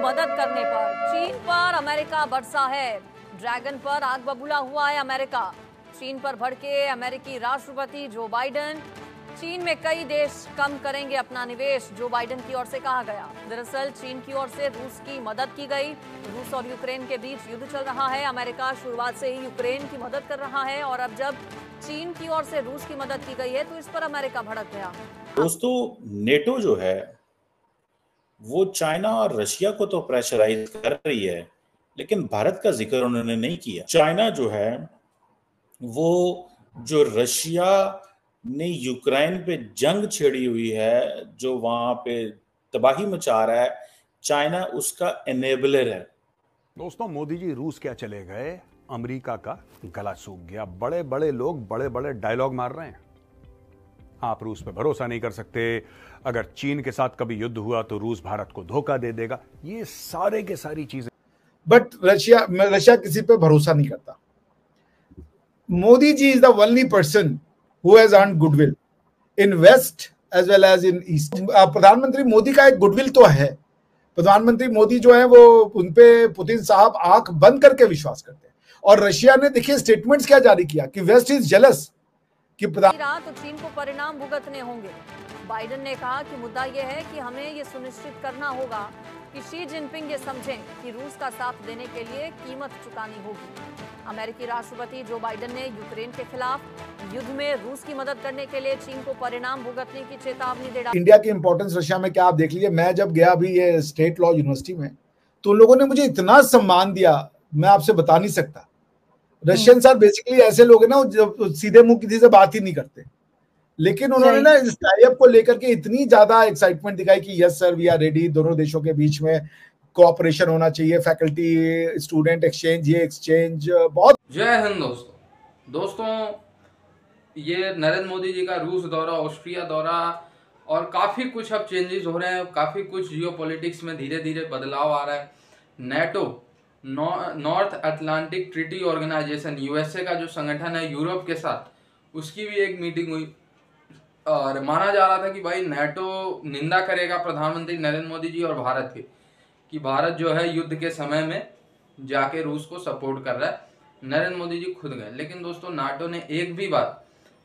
मदद करने पर चीन पर अमेरिका बरसा है। ड्रैगन पर आग बबूला हुआ है अमेरिका। चीन पर भड़के अमेरिकी राष्ट्रपति जो बाइडेन। चीन में कई देश कम करेंगे अपना निवेश, जो बाइडेन की ओर से कहा गया। दरअसल चीन की ओर से रूस की मदद की गई। रूस और यूक्रेन के बीच युद्ध चल रहा है। अमेरिका शुरुआत से ही यूक्रेन की मदद कर रहा है और अब जब चीन की ओर से रूस की मदद की गई है तो इस पर अमेरिका भड़क गया। दोस्तों, नेटो जो है वो चाइना और रशिया को तो प्रेशराइज कर रही है, लेकिन भारत का जिक्र उन्होंने नहीं किया। चाइना जो है वो जो रशिया ने यूक्रेन पे जंग छेड़ी हुई है, जो वहां पे तबाही मचा रहा है, चाइना उसका एनेबलर है। दोस्तों, मोदी जी रूस क्या चले गए, अमेरिका का गला सूख गया। बड़े बड़े लोग बड़े बड़े डायलॉग मार रहे हैं। आप रूस पे भरोसा नहीं कर सकते, अगर चीन के साथ कभी युद्ध हुआ तो रूस भारत को धोखा दे देगा, ये सारे के सारी चीजें। बट रशिया किसी पे भरोसा नहीं करता। Modi ji is the only person who has earned goodwill in west as well as in east. प्रधानमंत्री मोदी का एक गुडविल तो है। प्रधानमंत्री मोदी जो है वो उनपे पुतिन साहब आंख बंद करके विश्वास करते हैं। और रशिया ने देखिए स्टेटमेंट्स क्या जारी किया कि वेस्ट इज जेलस कि तो चीन को परिणाम भुगतने होंगे। बाइडेन ने कहा कि मुद्दा यह है कि हमें ये सुनिश्चित करना होगा कि शी जिनपिंग ये समझें कि रूस का साथ देने के लिए कीमत चुकानी होगी। अमेरिकी राष्ट्रपति जो बाइडेन ने यूक्रेन के खिलाफ युद्ध में रूस की मदद करने के लिए चीन को परिणाम भुगतने की चेतावनी दे डाली। इंडिया की इंपॉर्टेंस रशिया में क्या आप देख लीजिए। मैं जब गया अभी ये स्टेट लॉ यूनिवर्सिटी में, तो उन लोगों ने मुझे इतना सम्मान दिया, मैं आपसे बता नहीं सकता। रशियंस आर बेसिकली ऐसे लोग हैं ना जो सीधे मुंह किसी से बात ही नहीं करते, लेकिन उन्होंने ना इस टाइप को लेकर के इतनी ज्यादा एक्साइटमेंट दिखाई कि yes sir we are ready, दोनों देशों के बीच में कोऑपरेशन होना चाहिए, फैकल्टी स्टूडेंट एक्सचेंज, ये एक्सचेंज बहुत। जय हिंद दोस्तों, ये नरेंद्र मोदी जी का रूस दौरा, ऑस्ट्रिया दौरा और काफ़ी कुछ अब चेंजेस हो रहे हैं, काफ़ी कुछ जियोपॉलिटिक्स में धीरे धीरे बदलाव आ रहा है। NATO, north Atlantic treaty organisation, USA का जो संगठन है यूरोप के साथ, उसकी भी एक मीटिंग हुई और माना जा रहा था कि भाई नेटो निंदा करेगा प्रधानमंत्री नरेंद्र मोदी जी और भारत की, कि भारत जो है युद्ध के समय में जाके रूस को सपोर्ट कर रहा है। नरेंद्र मोदी जी खुद गए, लेकिन दोस्तों नाटो ने एक भी बार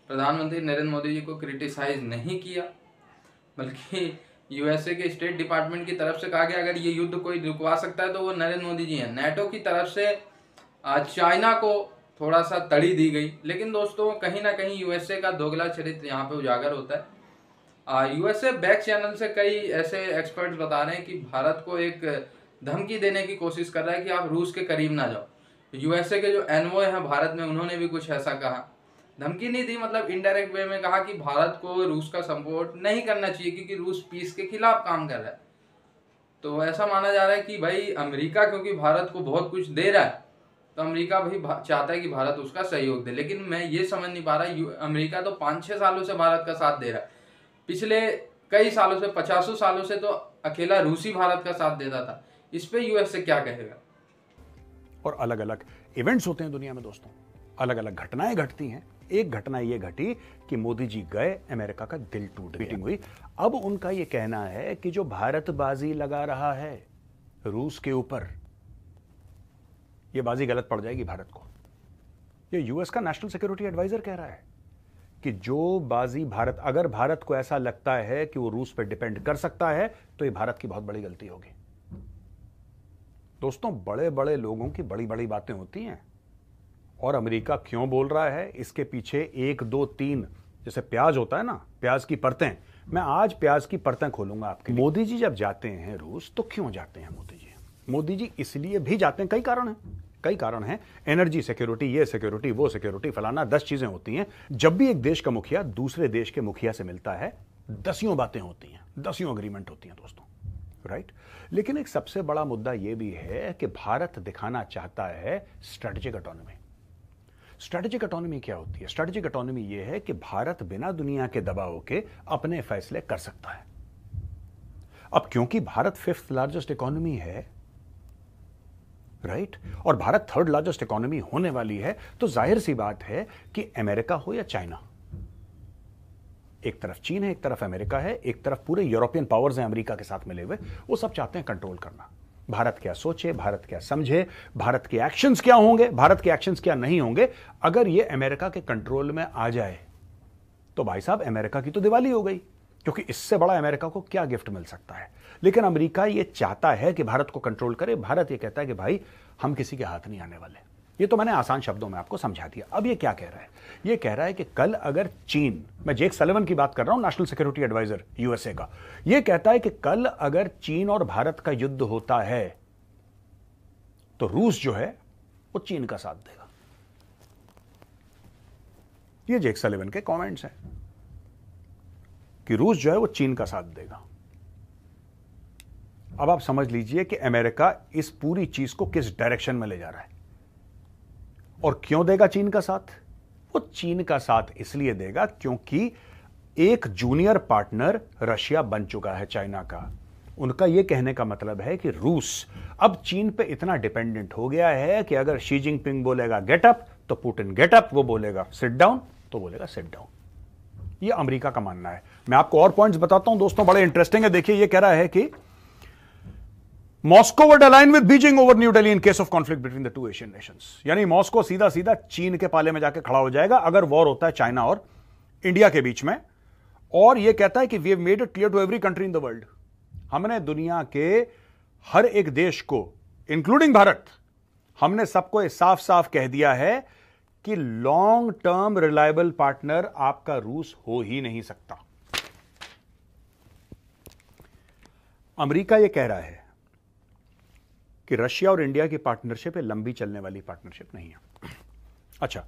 प्रधानमंत्री नरेंद्र मोदी जी को क्रिटिसाइज नहीं किया, बल्कि यूएसए के स्टेट डिपार्टमेंट की तरफ से कहा गया अगर ये युद्ध कोई रुकवा सकता है तो वो नरेंद्र मोदी जी हैं। नेटो की तरफ से चाइना को थोड़ा सा तड़ी दी गई, लेकिन दोस्तों कहीं ना कहीं यूएसए का दोगला चरित्र यहाँ पे उजागर होता है। यूएसए बैक चैनल से कई ऐसे एक्सपर्ट्स बता रहे हैं कि भारत को एक धमकी देने की कोशिश कर रहा है कि आप रूस के करीब ना जाओ। यूएसए के जो एनवॉय हैं भारत में, उन्होंने भी कुछ ऐसा कहा, धमकी नहीं दी, मतलब इनडायरेक्ट वे में कहा कि भारत को रूस का सपोर्ट नहीं करना चाहिए क्योंकि रूस पीस के खिलाफ काम कर रहा है। तो ऐसा माना जा रहा है कि भाई अमेरिका क्योंकि भारत को बहुत कुछ दे रहा है, तो अमेरिका भी चाहता है कि भारत उसका सहयोग दे। लेकिन मैं ये समझ नहीं पा रहा, अमेरिका तो 5-6 सालों से भारत का साथ दे रहा है, पिछले कई सालों से 50 सालों से तो अकेला रूस ही भारत का साथ देता था। इस पे यूएसए क्या कहेगा? और अलग अलग इवेंट्स होते हैं दुनिया में दोस्तों, अलग अलग घटनाएं घटती हैं। एक घटना ये घटी कि मोदी जी गए, अमेरिका का दिल टूट गया, मीटिंग हुई। अब उनका ये कहना है कि जो भारत बाजी लगा रहा है रूस के ऊपर, ये बाजी गलत पड़ जाएगी भारत को। ये यूएस का नेशनल सिक्योरिटी एडवाइजर कह रहा है कि जो बाजी भारत, अगर भारत को ऐसा लगता है कि वो रूस पर डिपेंड कर सकता है तो ये भारत की बहुत बड़ी गलती होगी। दोस्तों, बड़े बड़े लोगों की बड़ी बड़ी बातें होती हैं, और अमेरिका क्यों बोल रहा है इसके पीछे 1, 2, 3 जैसे प्याज होता है ना, प्याज की परतें। मैं आज प्याज की परतें खोलूंगा आपके लिए। मोदी जी जब जाते हैं रूस तो क्यों जाते हैं मोदी जी? मोदी जी इसलिए भी जाते हैं, कई कारण हैं। एनर्जी सिक्योरिटी, ये सिक्योरिटी, वो सिक्योरिटी, फलाना 10 चीजें होती हैं। जब भी एक देश का मुखिया दूसरे देश के मुखिया से मिलता है, दसियों बातें होती हैं, दसियों अग्रीमेंट होती हैं दोस्तों, राइट। लेकिन एक सबसे बड़ा मुद्दा यह भी है कि भारत दिखाना चाहता है स्ट्रेटेजिक ऑटोनॉमी। स्ट्रेटेजिक ऑटोनॉमी क्या होती है? स्ट्रेटेजिक ऑटोनॉमी यह है कि भारत बिना दुनिया के दबाव के अपने फैसले कर सकता है। अब क्योंकि भारत 5th लार्जेस्ट इकोनॉमी है, राइट, और भारत 3rd लार्जेस्ट इकोनॉमी होने वाली है, तो जाहिर सी बात है कि अमेरिका हो या चाइना, एक तरफ चीन है, एक तरफ अमेरिका है, एक तरफ पूरे यूरोपियन पावर्स हैं अमेरिका के साथ मिले हुए, वो सब चाहते हैं कंट्रोल करना। भारत क्या सोचे, भारत क्या समझे, भारत के एक्शंस क्या होंगे, भारत के एक्शंस क्या नहीं होंगे। अगर ये अमेरिका के कंट्रोल में आ जाए तो भाई साहब अमेरिका की तो दिवाली हो गई, क्योंकि इससे बड़ा अमेरिका को क्या गिफ्ट मिल सकता है। लेकिन अमेरिका ये चाहता है कि भारत को कंट्रोल करे, भारत ये कहता है कि भाई हम किसी के हाथ नहीं आने वाले। ये तो मैंने आसान शब्दों में आपको समझा दिया। अब ये क्या कह रहा है, ये कह रहा है कि कल अगर चीन, मैं जेक सलिवन की बात कर रहा हूं, नेशनल सिक्योरिटी एडवाइजर यूएसए का, ये कहता है कि कल अगर चीन और भारत का युद्ध होता है तो रूस जो है वो चीन का साथ देगा। ये जेक सलिवन के कमेंट्स हैं कि रूस जो है वो चीन का साथ देगा। अब आप समझ लीजिए कि अमेरिका इस पूरी चीज को किस डायरेक्शन में ले जा रहा है और क्यों देगा चीन का साथ। वो चीन का साथ इसलिए देगा क्योंकि एक जूनियर पार्टनर रशिया बन चुका है चाइना का। उनका यह कहने का मतलब है कि रूस अब चीन पे इतना डिपेंडेंट हो गया है कि अगर शी जिनपिंग बोलेगा गेट अप तो पुतिन गेट अप, वो बोलेगा सिट डाउन तो बोलेगा सिट डाउन। ये अमेरिका का मानना है। मैं आपको और पॉइंट्स बताता हूं दोस्तों, बड़े इंटरेस्टिंग है। देखिए, ये कह रहा है कि Moscow would align with Beijing over new Delhi in case of conflict between the two Asian Nations. यानी मॉस्को सीधा सीधा चीन के पाले में जाके खड़ा हो जाएगा अगर वॉर होता है चाइना और इंडिया के बीच में। और यह कहता है कि we have made it clear to every country in the world, हमने दुनिया के हर एक देश को इंक्लूडिंग भारत, हमने सबको साफ साफ कह दिया है कि लॉन्ग टर्म रिलायबल पार्टनर आपका रूस हो ही नहीं सकता। अमेरिका यह कह रहा है कि रशिया और इंडिया की पार्टनरशिप है, लंबी चलने वाली पार्टनरशिप नहीं है। अच्छा,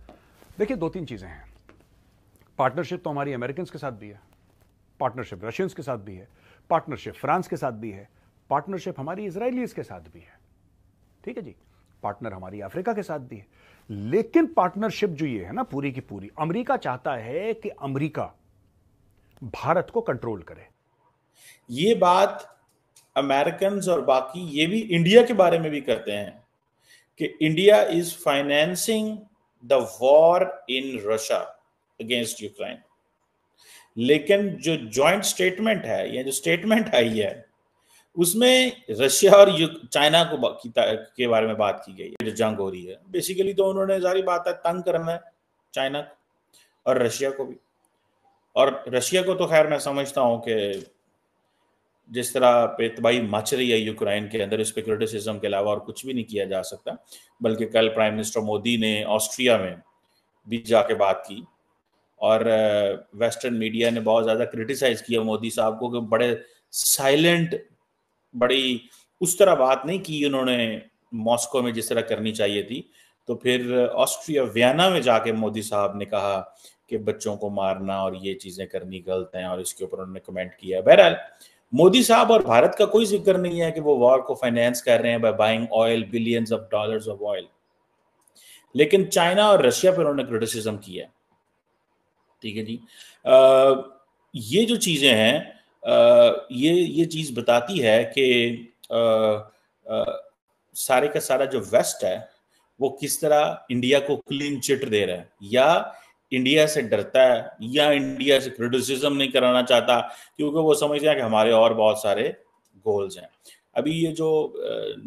देखिए, दो तीन चीजें हैं। पार्टनरशिप तो हमारी अमेरिकन के साथ भी है, पार्टनरशिप रशियंस के साथ भी है, पार्टनरशिप फ्रांस के साथ भी है, पार्टनरशिप हमारी इजरायलीज के साथ भी है। ठीक है जी, पार्टनर हमारी अफ्रीका के साथ भी है। लेकिन पार्टनरशिप जो ये है ना पूरी की पूरी, अमेरिका चाहता है कि अमेरिका भारत को कंट्रोल करे। ये बात अमेरिकन और बाकी ये भी इंडिया के बारे में भी करते हैं कि India is financing the war in Russia against Ukraine. लेकिन जो जॉइंट स्टेटमेंट है या जो स्टेटमेंट आई है उसमें रशिया और चाइना को के बारे में बात की गई है। जो जंग हो रही है बेसिकली तो उन्होंने जारी बात है तंग करना है चाइना को और रशिया को भी। और रशिया को तो खैर मैं समझता हूं कि जिस तरह पेतबाई मच रही है यूक्रेन के अंदर, इस पे क्रिटिसिज्म के अलावा और कुछ भी नहीं किया जा सकता। बल्कि कल प्राइम मिनिस्टर मोदी ने ऑस्ट्रिया में भी जाके बात की और वेस्टर्न मीडिया ने बहुत ज़्यादा क्रिटिसाइज किया मोदी साहब को कि बड़े साइलेंट, बड़ी उस तरह बात नहीं की उन्होंने मॉस्को में जिस तरह करनी चाहिए थी। तो फिर ऑस्ट्रिया वियना में जाके मोदी साहब ने कहा कि बच्चों को मारना और ये चीज़ें करनी गलत हैं और इसके ऊपर उन्होंने कमेंट किया। बहरहाल मोदी साहब और भारत का कोई जिक्र नहीं है कि वो वॉर को फाइनेंस कर रहे हैं by buying oil, billions of dollars of oil. लेकिन चाइना और रशिया पर उन्होंने क्रिटिसिज्म किया। ठीक है जी, ये जो चीजें हैं ये चीज बताती है कि सारे का सारा जो वेस्ट है वो किस तरह इंडिया को क्लीन चिट दे रहा है, या इंडिया से डरता है, या इंडिया से क्रिटिसिज्म नहीं कराना चाहता क्योंकि वो समझते हैं कि हमारे और बहुत सारे गोल्स हैं। अभी ये जो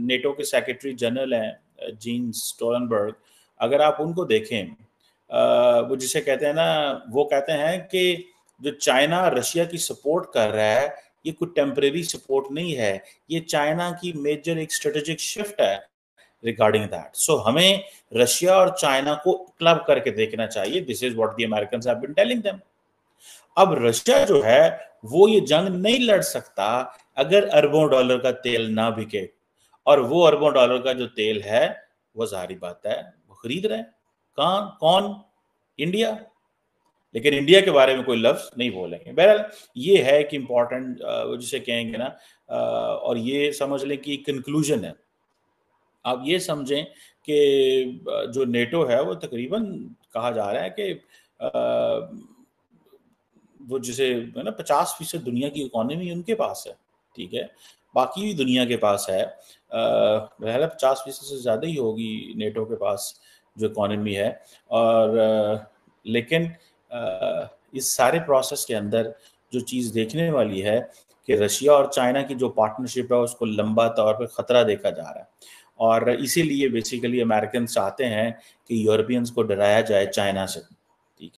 नेटो के सेक्रेटरी जनरल हैं जीन्स स्टोलनबर्ग, अगर आप उनको देखें, वो जिसे कहते हैं ना, वो कहते हैं कि जो चाइना रशिया की सपोर्ट कर रहा है ये कोई टेम्परेरी सपोर्ट नहीं है, ये चाइना की मेजर एक स्ट्रेटेजिक शिफ्ट है रिगार्डिंग दैट। सो हमें रशिया और चाइना को क्लब करके देखना चाहिए। This is what the Americans have been telling them. अब रशिया जो है वो ये जंग नहीं लड़ सकता अगर अरबों डॉलर का तेल ना बिके, और वो अरबों डॉलर का जो तेल है वो जाहिर बात है वो खरीद रहे हैं कौन? इंडिया। लेकिन इंडिया के बारे में कोई लफ्ज नहीं बोलेंगे। बहरहाल ये है कि इंपॉर्टेंट जिसे कहेंगे ना, और ये समझ लें कि कंक्लूजन है। आप ये समझें कि जो नेटो है वो तकरीबन कहा जा रहा है कि वो जिसे है ना 50% दुनिया की इकोनॉमी उनके पास है। ठीक है, बाकी भी दुनिया के पास है, 50% से ज़्यादा ही होगी नेटो के पास जो इकोनॉमी है। और लेकिन इस सारे प्रोसेस के अंदर जो चीज़ देखने वाली है कि रशिया और चाइना की जो पार्टनरशिप है उसको लंबा तौर पे खतरा देखा जा रहा है, और इसीलिए बेसिकली अमेरिकन चाहते हैं कि यूरोपियंस को डराया जाए चाइना से।